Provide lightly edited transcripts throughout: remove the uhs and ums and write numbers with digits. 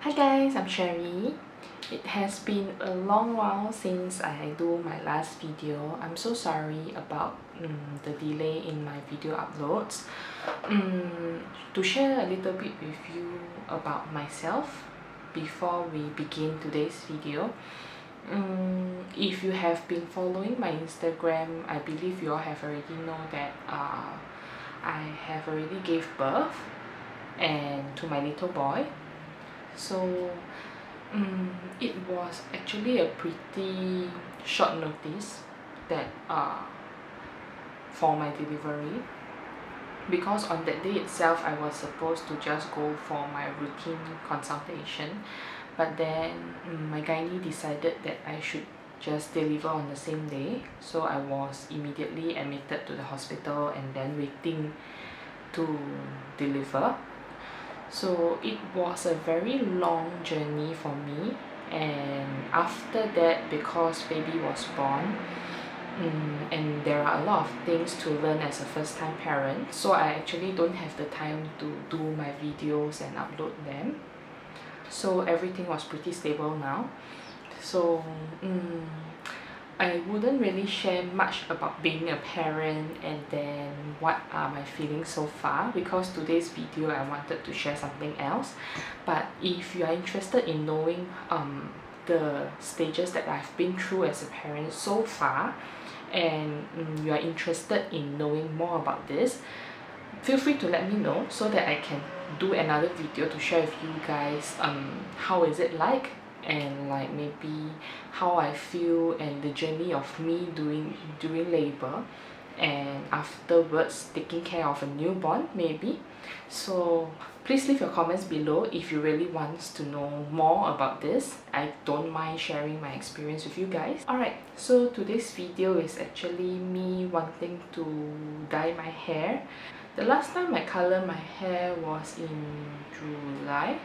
Hi guys, I'm Sherry. It has been a long while since I do my last video. I'm so sorry about the delay in my video uploads. To share a little bit with you about myself before we begin today's video. If you have been following my Instagram, I believe you all have already know that I have already gave birth to my little boy. So it was actually a pretty short notice that for my delivery, because on that day itself I was supposed to just go for my routine consultation, but then my gynae decided that I should just deliver on the same day, so I was immediately admitted to the hospital and then waiting to deliver. So it was a very long journey for me, and after that, because baby was born, and there are a lot of things to learn as a first time parent, so I actually don't have the time to do my videos and upload them. So everything was pretty stable now. So I wouldn't really share much about being a parent and then what are my feelings so far, because today's video I wanted to share something else. But if you are interested in knowing the stages that I've been through as a parent so far, and you are interested in knowing more about this, feel free to let me know so that I can do another video to share with you guys how is it like, and like maybe how I feel and the journey of me during labor and afterwards taking care of a newborn maybe. So please leave your comments below if you really want to know more about this. I don't mind sharing my experience with you guys. Alright, so today's video is actually me wanting to dye my hair. The last time I colored my hair was in July.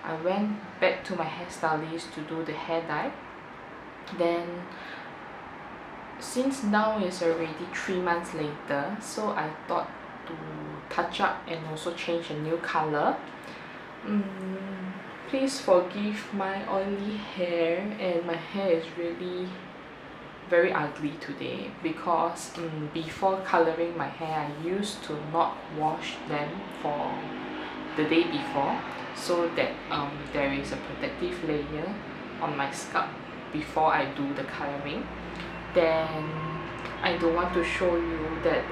I went back to my hairstylist to do the hair dye. Then since now is already 3 months later, so I thought to touch up and also change a new color. Please forgive my oily hair, and my hair is really very ugly today because before coloring my hair I used to not wash them for the day before, so that there is a protective layer on my scalp before I do the coloring. Then I don't want to show you that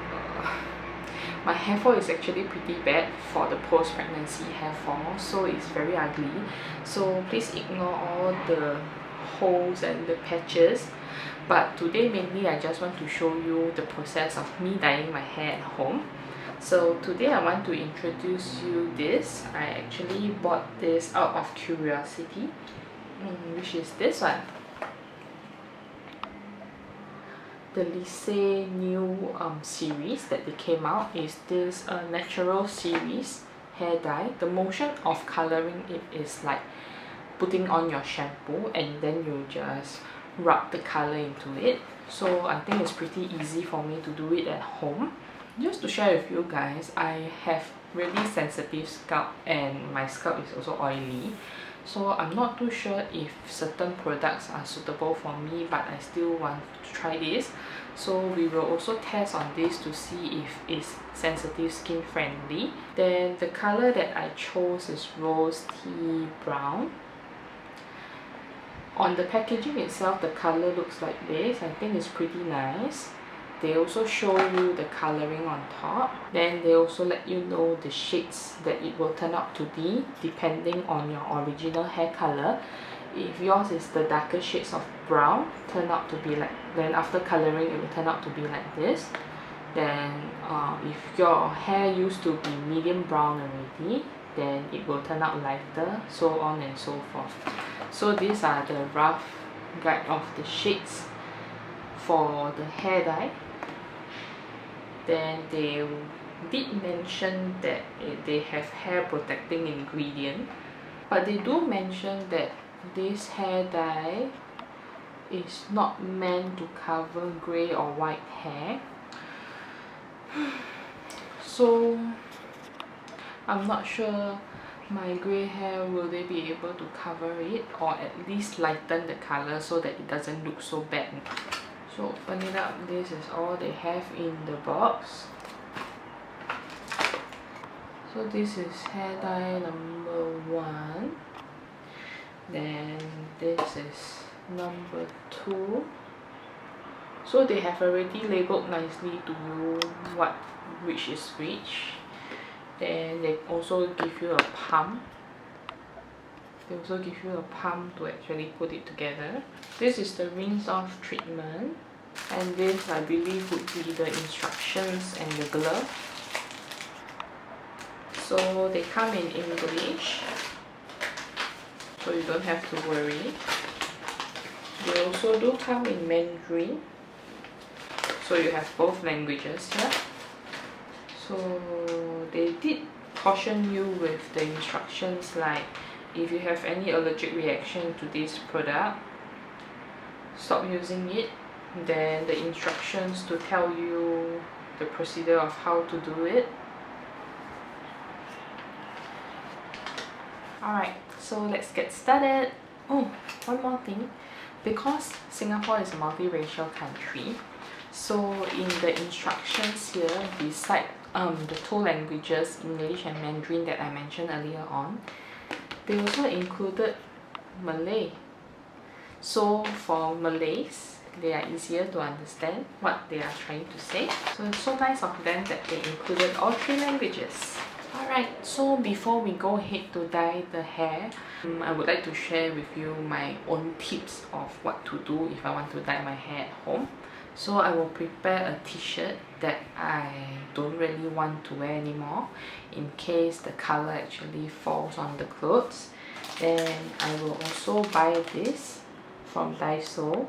my hair fall is actually pretty bad for the post-pregnancy hair fall, so it's very ugly. So please ignore all the holes and the patches. But today mainly I just want to show you the process of me dyeing my hair at home. So today I want to introduce you this. I actually bought this out of curiosity, which is this one. The Liese new series that they came out is this natural series hair dye. The motion of coloring it is like putting on your shampoo and then you just rub the color into it. So I think it's pretty easy for me to do it at home. Just to share with you guys, I have really sensitive scalp and my scalp is also oily, so I'm not too sure if certain products are suitable for me, but I still want to try this. So we will also test on this to see if it's sensitive skin friendly. Then the color that I chose is rose tea brown. On the packaging itself, the color looks like this. I think it's pretty nice. They also show you the coloring on top. Then they also let you know the shades that it will turn out to be depending on your original hair color. If yours is the darker shades of brown, turn out to be like, then after coloring it will turn out to be like this. Then if your hair used to be medium brown already, then it will turn out lighter, so on and so forth. So these are the rough guide of the shades for the hair dye. Then they did mention that they have hair protecting ingredient, but they do mention that this hair dye is not meant to cover grey or white hair. So I'm not sure my grey hair, will they be able to cover it or at least lighten the color so that it doesn't look so bad? So open it up, this is all they have in the box. So this is hair dye number 1, then this is number 2. So they have already labeled nicely to you which is which. Then they also give you a pump. They also give you a pump to actually put it together. This is the rinse off treatment, and this I believe would be the instructions and the glove. So they come in English, so you don't have to worry. They also do come in Mandarin, so you have both languages here. So they did caution you with the instructions, like if you have any allergic reaction to this product, stop using it. Then the instructions to tell you the procedure of how to do it. Alright, so let's get started. Oh, one more thing. Because Singapore is a multiracial country, so in the instructions here, beside the 2 languages, English and Mandarin, that I mentioned earlier on, they also included Malay. So for Malays, they are easier to understand what they are trying to say. So it's so nice of them that they included all 3 languages. Alright, so before we go ahead to dye the hair, I would like to share with you my own tips of what to do if I want to dye my hair at home. So I will prepare a t-shirt that I don't really want to wear anymore in case the color actually falls on the clothes. Then I will also buy this from Daiso.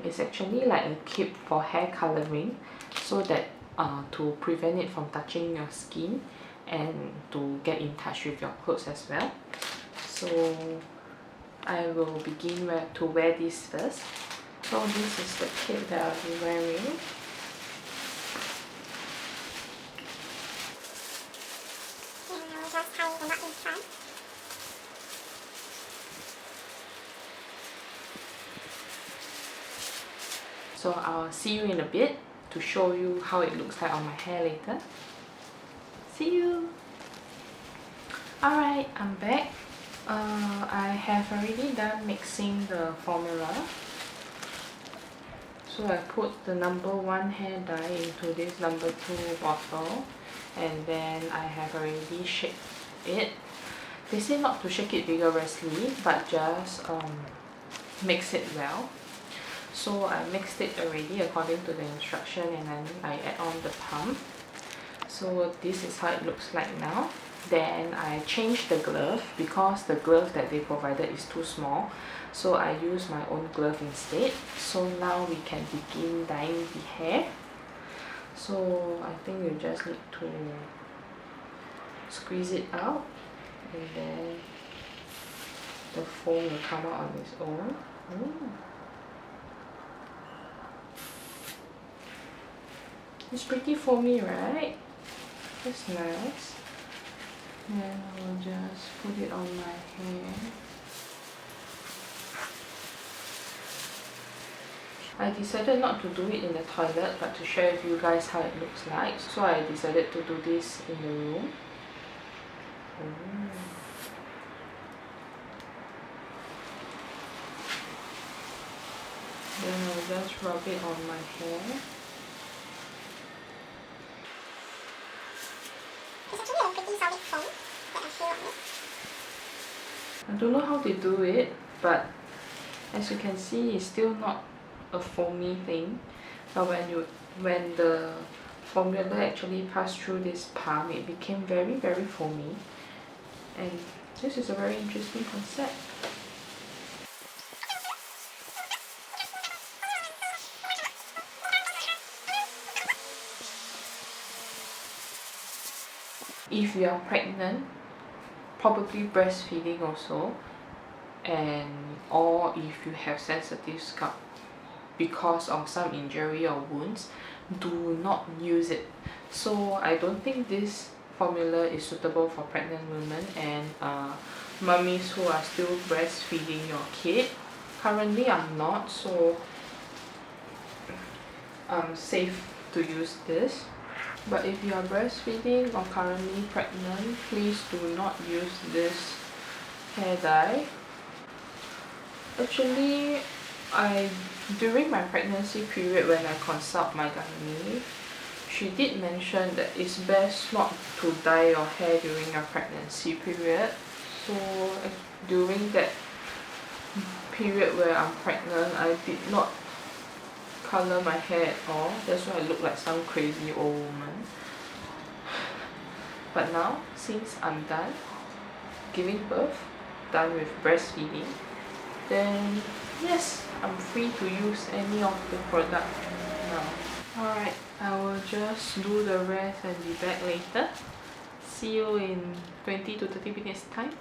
It's actually like a kit for hair coloring, so that to prevent it from touching your skin and to get in touch with your clothes as well. So I will begin to wear this first. So this is the kit that I'll be wearing. So I'll see you in a bit to show you how it looks like on my hair later. See you! Alright, I'm back. I have already done mixing the formula. So I put the number 1 hair dye into this number 2 bottle, and then I have already shaked it. They say not to shake it vigorously, but just mix it well. So I mixed it already according to the instruction, and then I add on the pump. So this is how it looks like now. Then I changed the glove because the glove that they provided is too small, so I use my own glove instead. So now we can begin dyeing the hair. So I think you just need to squeeze it out, and then the foam will come out on its own. It's pretty foamy, right? That's nice. Then I will just put it on my hair. I decided not to do it in the toilet, but to share with you guys how it looks like. So I decided to do this in the room. Then I'll just rub it on my hair. I don't know how they do it, but as you can see, it's still not a foamy thing. But when the formula actually passed through this pump, it became very, very foamy. And this is a very interesting concept. If you are pregnant, probably breastfeeding also, or if you have sensitive scalp because of some injury or wounds, do not use it. So I don't think this formula is suitable for pregnant women and mummies who are still breastfeeding your kid. Currently I'm not, so safe to use this. But if you are breastfeeding or currently pregnant, please do not use this hair dye. Actually, during my pregnancy period when I consult my gynae, she did mention that it's best not to dye your hair during your pregnancy period. So during that period where I'm pregnant, I did not color my hair at all. That's why I look like some crazy old woman. But now, since I'm done giving birth, done with breastfeeding, then yes, I'm free to use any of the product now. Alright, I will just do the rest and be back later. See you in 20 to 30 minutes time.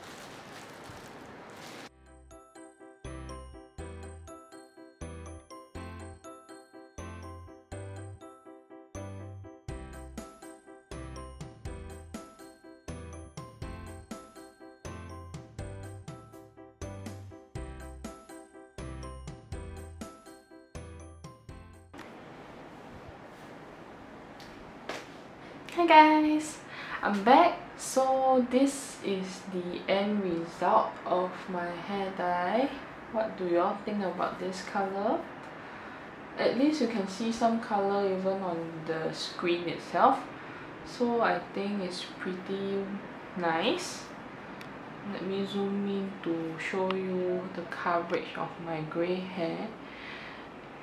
Hi guys, I'm back. So this is the end result of my hair dye. What do y'all think about this color? At least you can see some color even on the screen itself. So I think it's pretty nice. Let me zoom in to show you the coverage of my grey hair.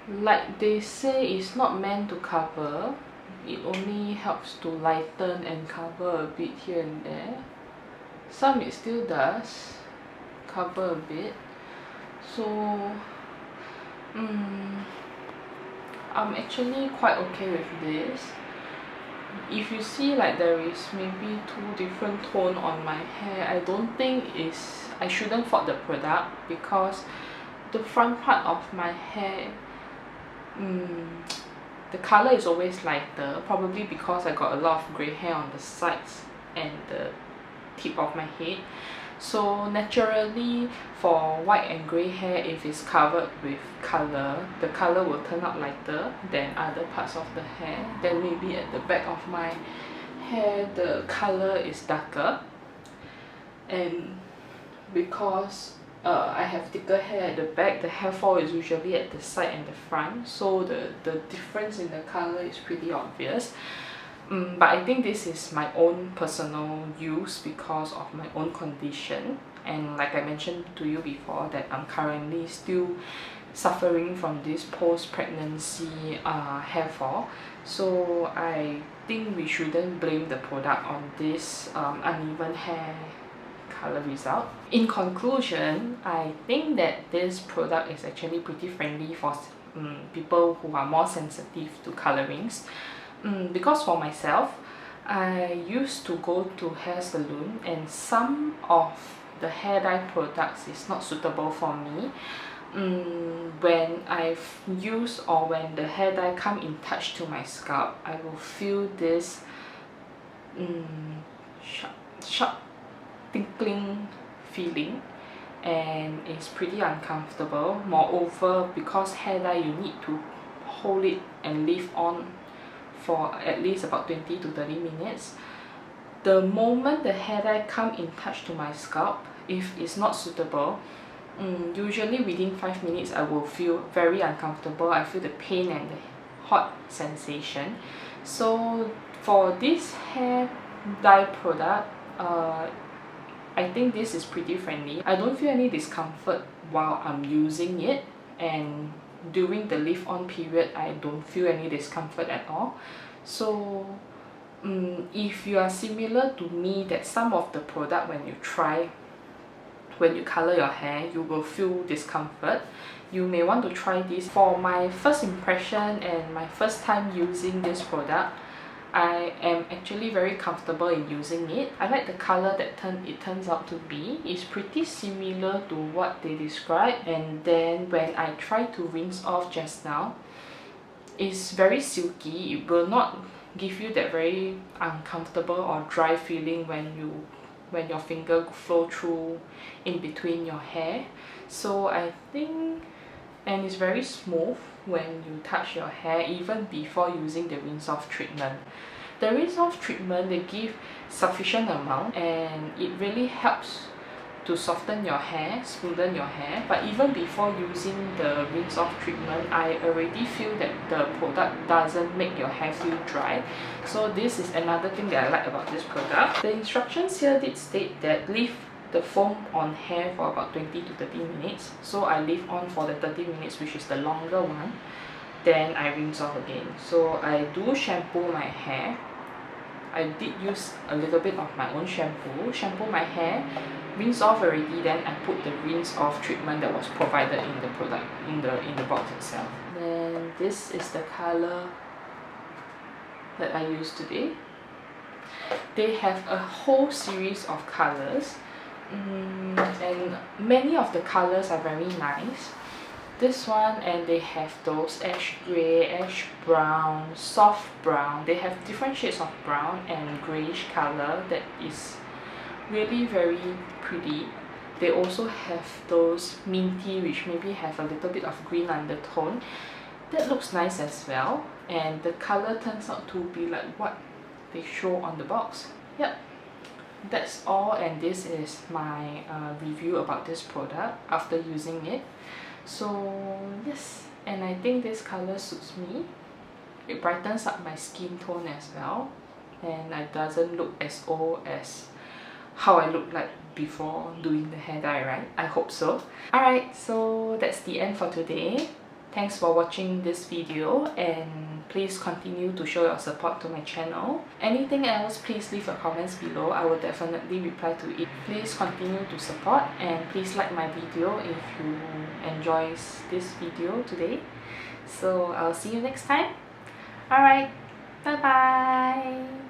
Like they say, it's not meant to cover. It only helps to lighten and cover a bit here and there. Some it still does cover a bit. So I'm actually quite okay with this. If you see like there is maybe 2 different tone on my hair, I don't think I shouldn't fault the product, because the front part of my hair, the color is always lighter, probably because I got a lot of grey hair on the sides and the tip of my head. So naturally, for white and grey hair, if it's covered with color, the color will turn out lighter than other parts of the hair. Then maybe at the back of my hair, the color is darker. And because I have thicker hair at the back, the hair fall is usually at the side and the front, so the difference in the color is pretty obvious. But I think this is my own personal use because of my own condition, and like I mentioned to you before, that I'm currently still suffering from this post-pregnancy hair fall. So I think we shouldn't blame the product on this uneven hair color result. In conclusion, I think that this product is actually pretty friendly for people who are more sensitive to colorings. Because for myself, I used to go to hair salon, and some of the hair dye products is not suitable for me. When I've used, or when the hair dye come in touch to my scalp, I will feel this sharp tickling feeling, and it's pretty uncomfortable. Moreover, because hair dye, you need to hold it and leave on for at least about 20 to 30 minutes. The moment the hair dye come in touch to my scalp, if it's not suitable, usually within 5 minutes I will feel very uncomfortable. I feel the pain and the hot sensation. So for this hair dye product, I think this is pretty friendly. I don't feel any discomfort while I'm using it, and during the leave-on period I don't feel any discomfort at all. So if you are similar to me, that some of the product when you color your hair, you will feel discomfort, you may want to try this. For my first impression and my first time using this product, I am actually very comfortable in using it. I like the color that it turns out to be. It's pretty similar to what they described. And then when I try to rinse off just now, it's very silky. It will not give you that very uncomfortable or dry feeling when your finger flow through in between your hair. So I think, and it's very smooth when you touch your hair even before using the rinse off treatment. The rinse off treatment, they give sufficient amount and it really helps to soften your hair, smoothen your hair. But even before using the rinse off treatment, I already feel that the product doesn't make your hair feel dry. So this is another thing that I like about this product. The instructions here did state that leave the foam on hair for about 20 to 30 minutes. So I leave on for the 30 minutes, which is the longer one. Then I rinse off again. So I do shampoo my hair. I did use a little bit of my own shampoo my hair, rinse off already, then I put the rinse off treatment that was provided in the product, in the box itself. Then this is the color that I used today. They have a whole series of colors, and many of the colors are very nice. This one, and they have those ash grey, ash brown, soft brown. They have different shades of brown and greyish color that is really very pretty. They also have those minty, which maybe have a little bit of green undertone. That looks nice as well, and the color turns out to be like what they show on the box. Yep, that's all, and this is my review about this product after using it. So yes, and I think this color suits me. It brightens up my skin tone as well, and it doesn't look as old as how I looked like before doing the hair dye, right? I hope so. Alright, so that's the end for today. Thanks for watching this video, and please continue to show your support to my channel. Anything else, please leave your comments below. I will definitely reply to it. Please continue to support, and please like my video if you enjoy this video today. So I'll see you next time. Alright, bye bye.